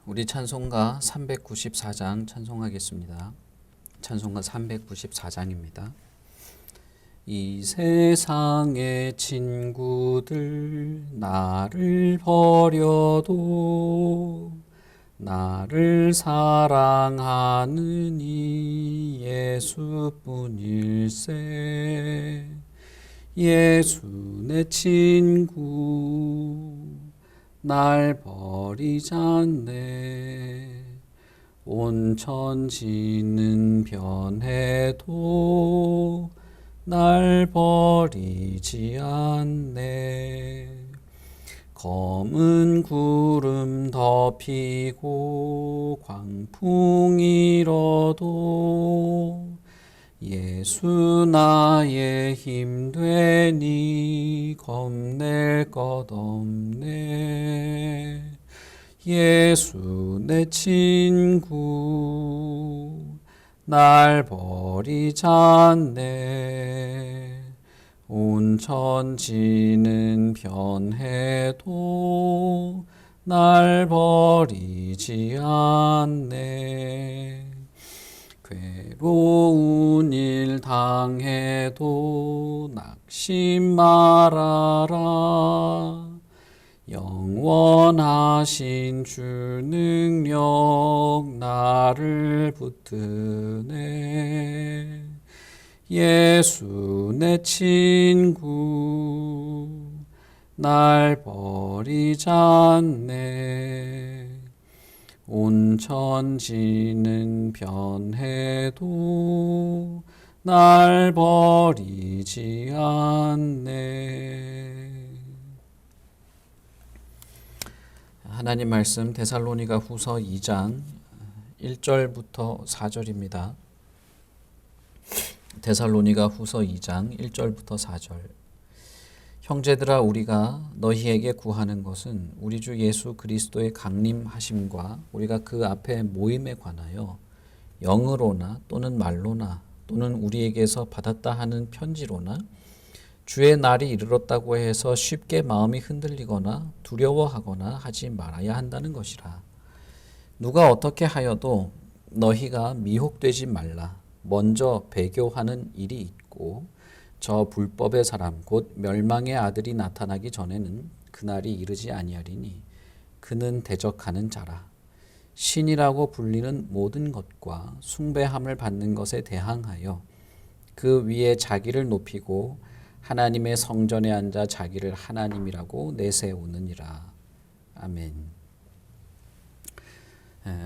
우리 찬송가 394장 찬송하겠습니다. 찬송가 394장입니다. 이 세상의 친구들 나를 버려도 나를 사랑하는 이 예수뿐일세. 예수 내 친구 날 버리지 않네. 온 천지는 변해도 날 버리지 않네. 검은 구름 덮이고 광풍이 일어도 예수 나의 힘 되니 겁낼 것 없네. 예수 내 친구 날 버리지 않네. 온 천지는 변해도 날 버리지 않네. 괴로운 일 당해도 낙심 말아라. 영원하신 주 능력 나를 붙드네. 예수 내 친구 날 버리지 않네. 온 천지는 변해도 날 버리지 않네. 하나님 말씀 데살로니가 후서 2장 1절부터 4절입니다. 데살로니가 후서 2장 1절부터 4절. 형제들아, 우리가 너희에게 구하는 것은 우리 주 예수 그리스도의 강림하심과 우리가 그 앞에 모임에 관하여 영으로나 또는 말로나 또는 우리에게서 받았다 하는 편지로나 주의 날이 이르렀다고 해서 쉽게 마음이 흔들리거나 두려워하거나 하지 말아야 한다는 것이라. 누가 어떻게 하여도 너희가 미혹되지 말라. 먼저 배교하는 일이 있고 저 불법의 사람 곧 멸망의 아들이 나타나기 전에는 그날이 이르지 아니하리니 그는 대적하는 자라. 신이라고 불리는 모든 것과 숭배함을 받는 것에 대항하여 그 위에 자기를 높이고 하나님의 성전에 앉아 자기를 하나님이라고 내세우느니라. 아멘.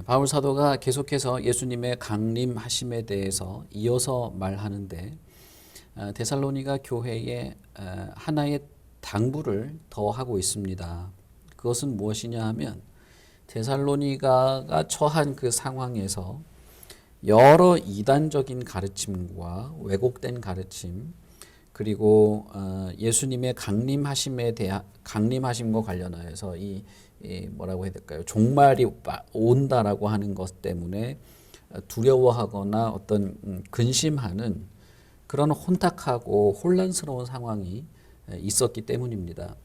바울 사도가 계속해서 예수님의 강림하심에 대해서 이어서 말하는데 데살로니가 교회에 하나의 당부를 더 하고 있습니다. 그것은 무엇이냐 하면 데살로니가가 처한 그 상황에서 여러 이단적인 가르침과 왜곡된 가르침 그리고 예수님의 강림하심과 관련하여서 이 뭐라고 해야 될까요? 종말이 온다라고 하는 것 때문에 두려워하거나 어떤 근심하는 그런 혼탁하고 혼란스러운 상황이 있었기 때문입니다.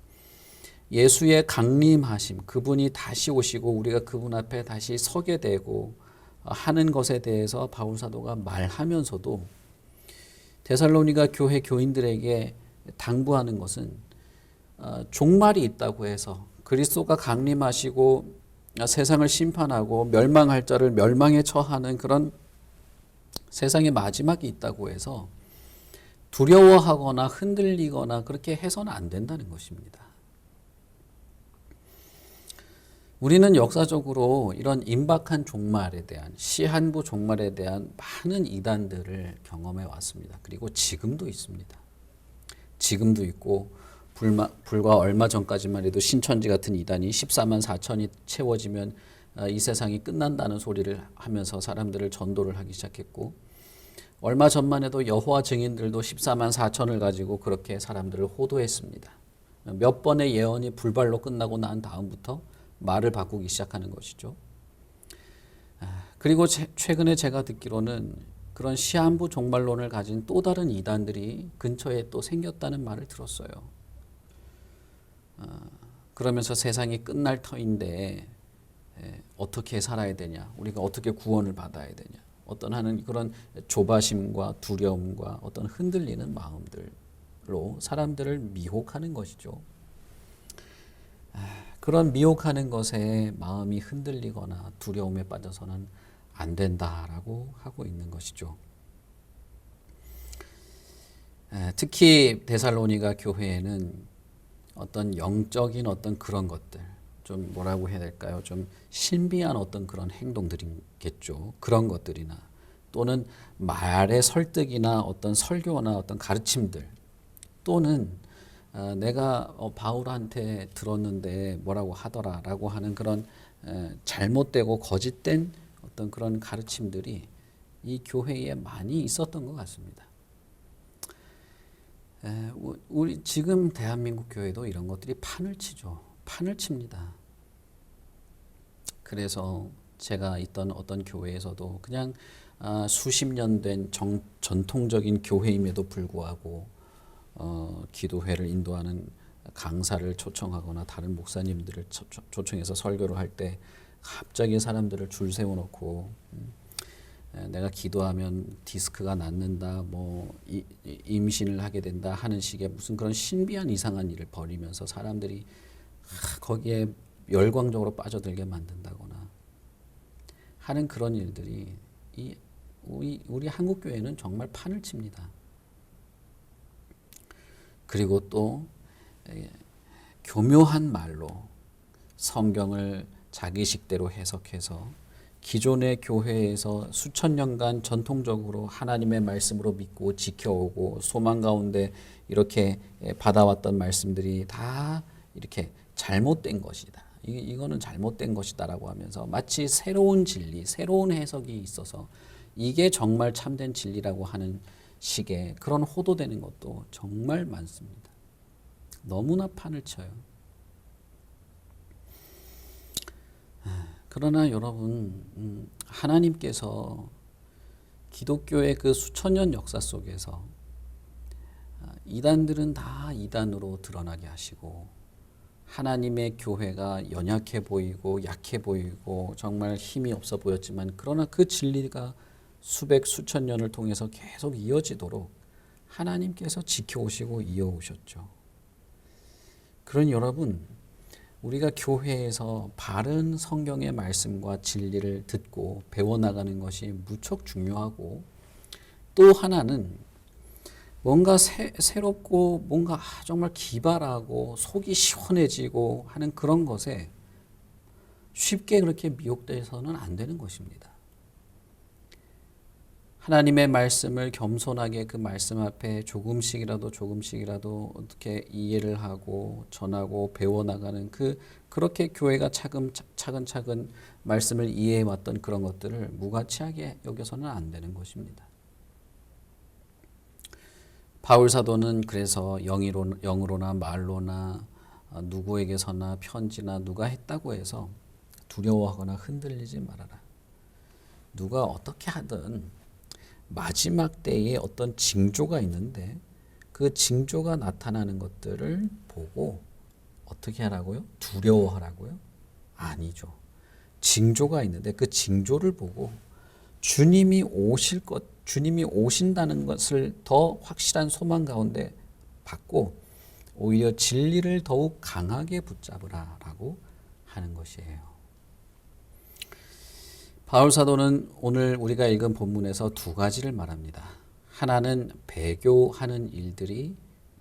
예수의 강림하심, 그분이 다시 오시고 우리가 그분 앞에 다시 서게 되고 하는 것에 대해서 바울 사도가 말하면서도 데살로니가 교회 교인들에게 당부하는 것은 종말이 있다고 해서 그리스도가 강림하시고 세상을 심판하고 멸망할 자를 멸망에 처하는 그런 세상의 마지막이 있다고 해서 두려워하거나 흔들리거나 그렇게 해서는 안 된다는 것입니다. 우리는 역사적으로 이런 임박한 종말에 대한 시한부 종말에 대한 많은 이단들을 경험해 왔습니다. 그리고 지금도 있습니다. 지금도 있고 불과 얼마 전까지만 해도 신천지 같은 이단이 14만 4천이 채워지면 이 세상이 끝난다는 소리를 하면서 사람들을 전도를 하기 시작했고 얼마 전만 해도 여호와 증인들도 14만 4천을 가지고 그렇게 사람들을 호도했습니다. 몇 번의 예언이 불발로 끝나고 난 다음부터 말을 바꾸기 시작하는 것이죠. 그리고 최근에 제가 듣기로는 그런 시한부 종말론을 가진 또 다른 이단들이 근처에 또 생겼다는 말을 들었어요. 그러면서 세상이 끝날 터인데 어떻게 살아야 되냐, 우리가 어떻게 구원을 받아야 되냐, 어떤 하는 그런 조바심과 두려움과 어떤 흔들리는 마음들로 사람들을 미혹하는 것이죠. 그런 미혹하는 것에 마음이 흔들리거나 두려움에 빠져서는 안 된다라고 하고 있는 것이죠. 특히 데살로니가 교회에는 어떤 영적인 어떤 그런 것들, 좀 뭐라고 해야 될까요? 좀 신비한 어떤 그런 행동들이겠죠. 그런 것들이나 또는 말의 설득이나 어떤 설교나 어떤 가르침들, 또는 내가 바울한테 들었는데 뭐라고 하더라라고 하는 그런 잘못되고 거짓된 어떤 그런 가르침들이 이 교회에 많이 있었던 것 같습니다. 우리 지금 대한민국 교회도 이런 것들이 판을 치죠. 판을 칩니다. 그래서 제가 있던 어떤 교회에서도 그냥 수십 년 된 전통적인 교회임에도 불구하고 기도회를 인도하는 강사를 초청하거나 다른 목사님들을 초청해서 설교를 할 때 갑자기 사람들을 줄 세워놓고 내가 기도하면 디스크가 낫는다, 뭐 임신을 하게 된다 하는 식의 무슨 그런 신비한 이상한 일을 벌이면서 사람들이 거기에 열광적으로 빠져들게 만든다거나 하는 그런 일들이 우리 한국 교회는 정말 판을 칩니다. 그리고 또 교묘한 말로 성경을 자기식대로 해석해서 기존의 교회에서 수천 년간 전통적으로 하나님의 말씀으로 믿고 지켜오고 소망 가운데 이렇게 받아왔던 말씀들이 다 이렇게 잘못된 것이다. 이거는 잘못된 것이다라고 하면서 마치 새로운 진리, 새로운 해석이 있어서 이게 정말 참된 진리라고 하는 식의 그런 호도되는 것도 정말 많습니다. 너무나 판을 쳐요. 그러나 여러분, 하나님께서 기독교의 그 수천 년 역사 속에서 이단들은 다 이단으로 드러나게 하시고 하나님의 교회가 연약해 보이고 약해 보이고 정말 힘이 없어 보였지만 그러나 그 진리가 수백 수천 년을 통해서 계속 이어지도록 하나님께서 지켜오시고 이어오셨죠. 그러니 여러분, 우리가 교회에서 바른 성경의 말씀과 진리를 듣고 배워나가는 것이 무척 중요하고, 또 하나는 뭔가 새롭고 뭔가 정말 기발하고 속이 시원해지고 하는 그런 것에 쉽게 그렇게 미혹돼서는 안 되는 것입니다. 하나님의 말씀을 겸손하게 그 말씀 앞에 조금씩이라도 어떻게 이해를 하고 전하고 배워나가는 그렇게 교회가 차근차근 말씀을 이해해 왔던 그런 것들을 무가치하게 여겨서는 안 되는 것입니다. 바울 사도는 그래서 영으로나 말로나 누구에게서나 편지나 누가 했다고 해서 두려워하거나 흔들리지 말아라. 누가 어떻게 하든 마지막 때에 어떤 징조가 있는데 그 징조가 나타나는 것들을 보고 어떻게 하라고요? 두려워하라고요? 아니죠. 징조가 있는데 그 징조를 보고 주님이 오신다는 것을 더 확실한 소망 가운데 받고 오히려 진리를 더욱 강하게 붙잡으라라고 하는 것이에요. 바울 사도는 오늘 우리가 읽은 본문에서 두 가지를 말합니다. 하나는 배교하는 일들이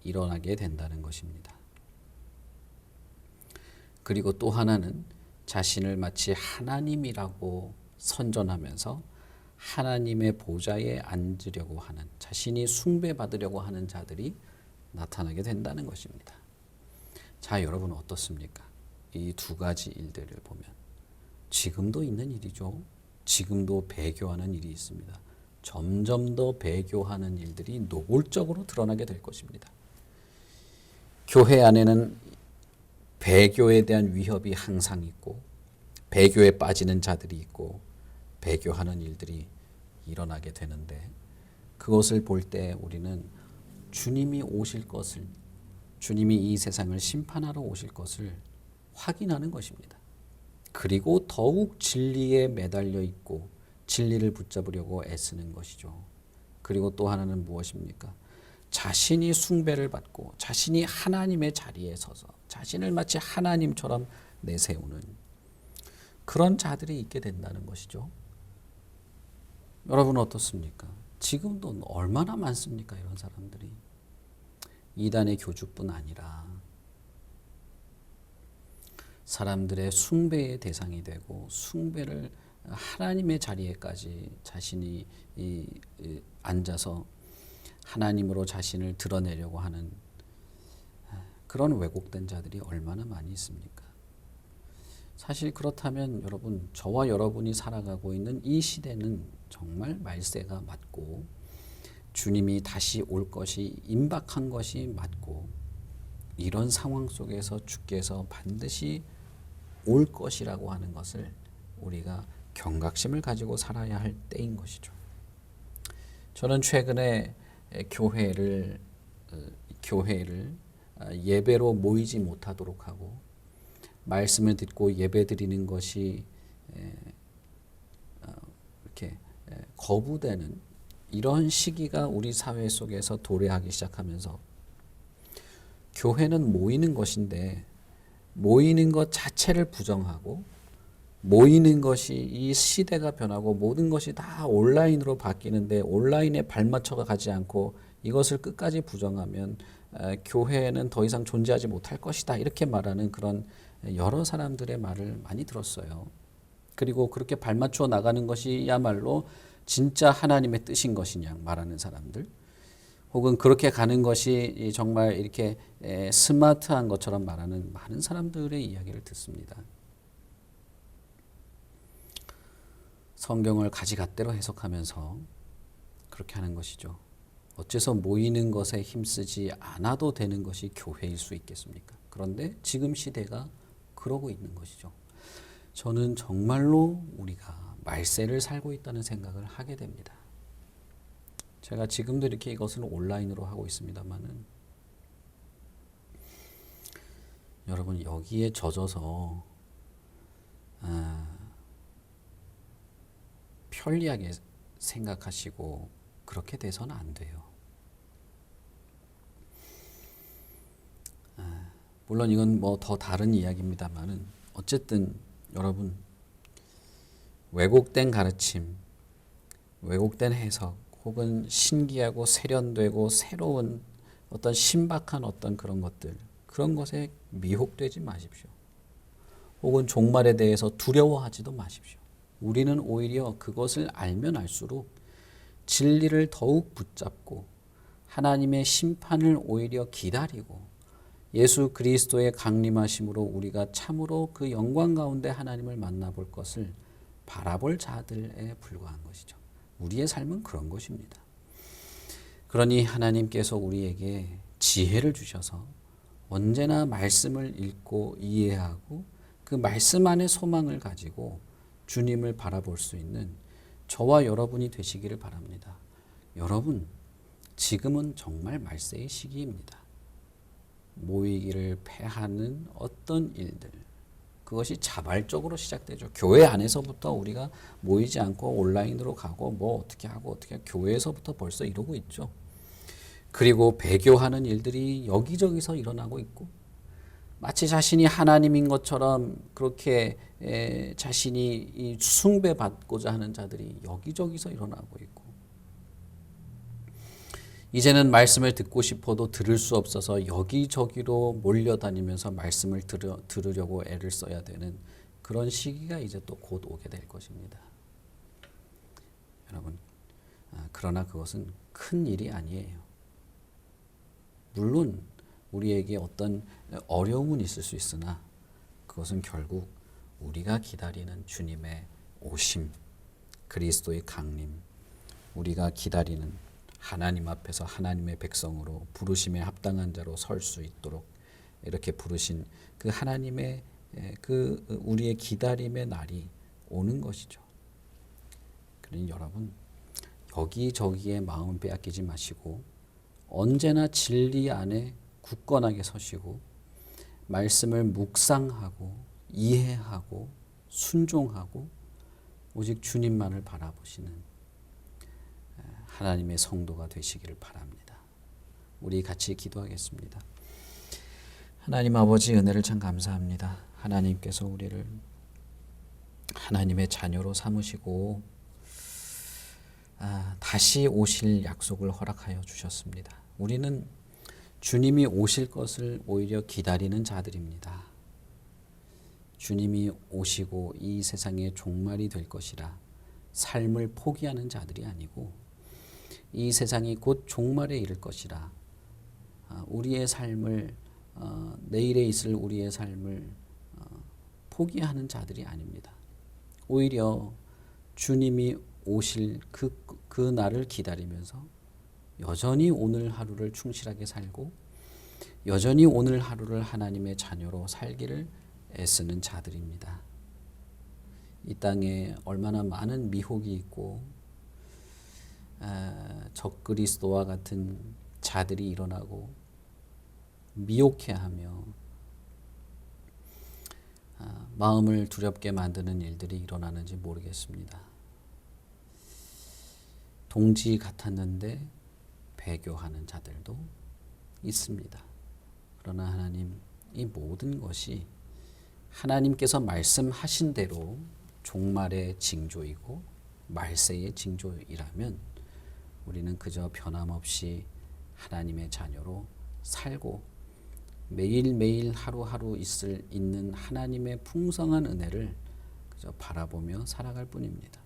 일어나게 된다는 것입니다. 그리고 또 하나는 자신을 마치 하나님이라고 선전하면서 하나님의 보좌에 앉으려고 하는, 자신이 숭배받으려고 하는 자들이 나타나게 된다는 것입니다. 자, 여러분 어떻습니까? 이 두 가지 일들을 보면 지금도 있는 일이죠. 지금도 배교하는 일이 있습니다. 점점 더 배교하는 일들이 노골적으로 드러나게 될 것입니다. 교회 안에는 배교에 대한 위협이 항상 있고 배교에 빠지는 자들이 있고 배교하는 일들이 일어나게 되는데, 그것을 볼 때 우리는 주님이 오실 것을, 주님이 이 세상을 심판하러 오실 것을 확인하는 것입니다. 그리고 더욱 진리에 매달려 있고 진리를 붙잡으려고 애쓰는 것이죠. 그리고 또 하나는 무엇입니까? 자신이 숭배를 받고 자신이 하나님의 자리에 서서 자신을 마치 하나님처럼 내세우는 그런 자들이 있게 된다는 것이죠. 여러분 어떻습니까? 지금도 얼마나 많습니까? 이런 사람들이. 이단의 교주뿐 아니라 사람들의 숭배의 대상이 되고 숭배를 하나님의 자리에까지 자신이 앉아서 하나님으로 자신을 드러내려고 하는 그런 왜곡된 자들이 얼마나 많이 있습니까? 사실 그렇다면 여러분, 저와 여러분이 살아가고 있는 이 시대는 정말 말세가 맞고 주님이 다시 올 것이 임박한 것이 맞고 이런 상황 속에서 주께서 반드시 올 것이라고 하는 것을 우리가 경각심을 가지고 살아야 할 때인 것이죠. 저는 최근에 교회를 예배로 모이지 못하도록 하고 말씀을 듣고 예배 드리는 것이 이렇게 거부되는 이런 시기가 우리 사회 속에서 도래하기 시작하면서 교회는 모이는 것인데 모이는 것 자체를 부정하고 모이는 것이 이 시대가 변하고 모든 것이 다 온라인으로 바뀌는데 온라인에 발맞춰 가지 않고 이것을 끝까지 부정하면 교회는 더 이상 존재하지 못할 것이다 이렇게 말하는 그런 여러 사람들의 말을 많이 들었어요. 그리고 그렇게 발맞추어 나가는 것이야말로 진짜 하나님의 뜻인 것이냐 말하는 사람들, 혹은 그렇게 가는 것이 정말 이렇게 스마트한 것처럼 말하는 많은 사람들의 이야기를 듣습니다. 성경을 가지갓대로 해석하면서 그렇게 하는 것이죠. 어째서 모이는 것에 힘쓰지 않아도 되는 것이 교회일 수 있겠습니까? 그런데 지금 시대가 그러고 있는 것이죠. 저는 정말로 우리가 말세를 살고 있다는 생각을 하게 됩니다. 제가 지금도 이렇게 이것을 온라인으로 하고 있습니다만은 여러분 여기에 젖어서 편리하게 생각하시고 그렇게 돼서는 안 돼요. 물론 이건 뭐 더 다른 이야기입니다만은 어쨌든 여러분 왜곡된 가르침, 왜곡된 해석, 혹은 신기하고 세련되고 새로운 어떤 신박한 어떤 그런 것들, 그런 것에 미혹되지 마십시오. 혹은 종말에 대해서 두려워하지도 마십시오. 우리는 오히려 그것을 알면 알수록 진리를 더욱 붙잡고 하나님의 심판을 오히려 기다리고 예수 그리스도의 강림하심으로 우리가 참으로 그 영광 가운데 하나님을 만나볼 것을 바라볼 자들에 불과한 것이죠. 우리의 삶은 그런 것입니다. 그러니 하나님께서 우리에게 지혜를 주셔서 언제나 말씀을 읽고 이해하고 그 말씀 안에 소망을 가지고 주님을 바라볼 수 있는 저와 여러분이 되시기를 바랍니다. 여러분, 지금은 정말 말세의 시기입니다. 모이기를 패하는 어떤 일들, 그것이 자발적으로 시작되죠. 교회 안에서부터 우리가 모이지 않고 온라인으로 가고 뭐 어떻게 하고 교회에서부터 벌써 이러고 있죠. 그리고 배교하는 일들이 여기저기서 일어나고 있고 마치 자신이 하나님인 것처럼 그렇게 자신이 숭배받고자 하는 자들이 여기저기서 일어나고 있고 이제는 말씀을 듣고 싶어도 들을 수 없어서 여기저기로 몰려다니면서 말씀을 들으려고 애를 써야 되는 그런 시기가 이제 또 곧 오게 될 것입니다. 여러분, 그러나 그것은 큰 일이 아니에요. 물론 우리에게 어떤 어려움은 있을 수 있으나 그것은 결국 우리가 기다리는 주님의 오심, 그리스도의 강림, 우리가 기다리는 하나님 앞에서 하나님의 백성으로 부르심에 합당한 자로 설 수 있도록 이렇게 부르신 그 하나님의 그 우리의 기다림의 날이 오는 것이죠. 그러니 여러분 여기저기에 마음 빼앗기지 마시고 언제나 진리 안에 굳건하게 서시고 말씀을 묵상하고 이해하고 순종하고 오직 주님만을 바라보시는 하나님의 성도가 되시기를 바랍니다. 우리 같이 기도하겠습니다. 하나님 아버지, 은혜를 참 감사합니다. 하나님께서 우리를 하나님의 자녀로 삼으시고 다시 오실 약속을 허락하여 주셨습니다. 우리는 주님이 오실 것을 오히려 기다리는 자들입니다. 주님이 오시고 이 세상의 종말이 될 것이라 삶을 포기하는 자들이 아니고, 이 세상이 곧 종말에 이를 것이라 우리의 삶을 내일에 있을 우리의 삶을 포기하는 자들이 아닙니다. 오히려 주님이 오실 그 날을 기다리면서 여전히 오늘 하루를 충실하게 살고 여전히 오늘 하루를 하나님의 자녀로 살기를 애쓰는 자들입니다. 이 땅에 얼마나 많은 미혹이 있고 적그리스도와 같은 자들이 일어나고 미혹해하며 마음을 두렵게 만드는 일들이 일어나는지 모르겠습니다. 동지 같았는데 배교하는 자들도 있습니다. 그러나 하나님, 이 모든 것이 하나님께서 말씀하신 대로 종말의 징조이고 말세의 징조이라면 우리는 그저 변함없이 하나님의 자녀로 살고 매일매일 하루하루 있는 하나님의 풍성한 은혜를 그저 바라보며 살아갈 뿐입니다.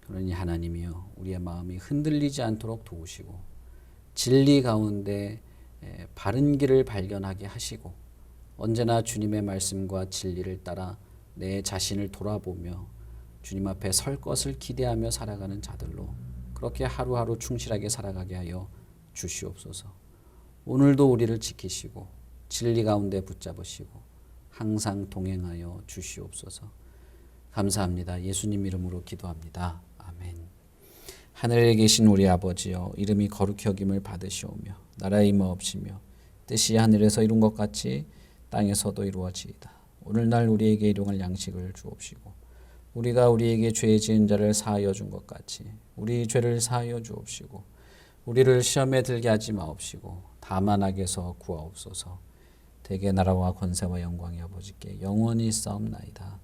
그러니 하나님이여, 우리의 마음이 흔들리지 않도록 도우시고 진리 가운데 바른 길을 발견하게 하시고 언제나 주님의 말씀과 진리를 따라 내 자신을 돌아보며 주님 앞에 설 것을 기대하며 살아가는 자들로 그렇게 하루하루 충실하게 살아가게 하여 주시옵소서. 오늘도 우리를 지키시고 진리 가운데 붙잡으시고 항상 동행하여 주시옵소서. 감사합니다. 예수님 이름으로 기도합니다. 아멘. 하늘에 계신 우리 아버지여, 이름이 거룩히 여김을 받으시오며 나라의 임하옵시며 뜻이 하늘에서 이룬 것 같이 땅에서도 이루어지이다. 오늘날 우리에게 일용할 양식을 주옵시고 우리가 우리에게 죄 지은 자를 사하여 준 것 같이 우리 죄를 사하여 주옵시고 우리를 시험에 들게 하지 마옵시고 다만 악에서 구하옵소서. 대개 나라와 권세와 영광이 아버지께 영원히 있사옵나이다.